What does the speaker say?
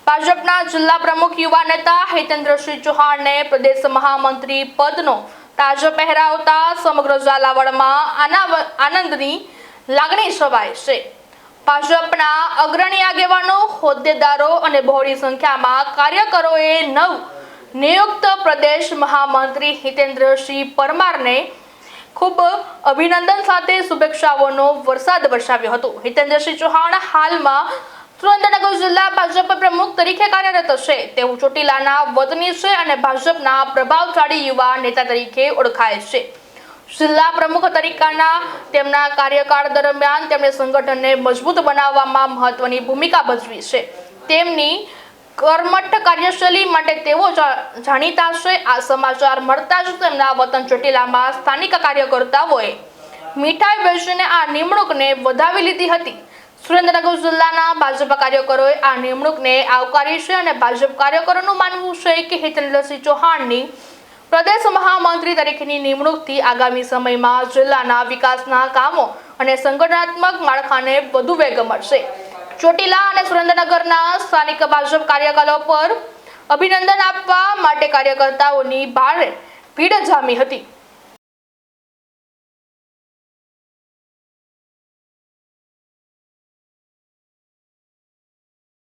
ભાજપના જિલ્લા પ્રમુખ યુવા નેતા હિતેન્દ્રસિંહ ચૌહાણને પ્રદેશ મહામંત્રી પદનો તાજો પહેરાવતા સમગ્ર ઝાલાવાડમાં આનંદની લાગણી છવાઈ છે। ભાજપના અગ્રણી આગેવાનો, હોદ્દેદારો અને બહોળી સંખ્યામાં કાર્યકરોએ નિયુક્ત પ્રદેશ મહામંત્રી હિતેન્દ્રસિંહ પરમારને ખૂબ અભિનંદન સાથે શુભેચ્છાઓનો વરસાદ વરસાવ્યો હતો। હિતેન્દ્રસિંહ ચૌહાણ હાલમાં સુરેન્દ્રનગર જિલ્લા ભાજપ પ્રમુખ તરીકે કાર્યરત છે। તેઓ ચોટીલાના વતની છે અને ભાજપના પ્રભાવશાળી યુવા નેતા તરીકે ઓળખાય છે। જિલ્લા પ્રમુખ તરીકેના તેમના કાર્યકાળ દરમિયાન તેમણે સંગઠનને મજબૂત બનાવવામાં મહત્વની ભૂમિકા ભજવી છે। તેમની કર્મઠ કાર્યશૈલી માટે તેઓ જાણીતા છે। આ સમાચાર મળતા જ તેમના વતન ચોટીલામાં સ્થાનિક કાર્યકર્તાઓએ મીઠાઈ વેચીને આ નિમણૂકને વધાવી લીધી હતી। સુરેન્દ્રનગર જિલ્લાના ભાજપ કાર્યકરોએ આ નિમણૂકને આવકારી છે અને ભાજપ કાર્યકરોનું માનવું છે કે હિતેન્દ્રસિંહ ચૌહાણની પ્રદેશ મહામંત્રી તરીકેની નિમણૂકથી આગામી સમયમાં જિલ્લાના વિકાસના કામો અને સંગઠનાત્મક માળખાને વધુ વેગ મળશે। ચોટીલા અને સુરેન્દ્રનગરના સ્થાનિક ભાજપ કાર્યકરો પર અભિનંદન આપવા માટે કાર્યકર્તાઓની ભારે ભીડ જામી હતી।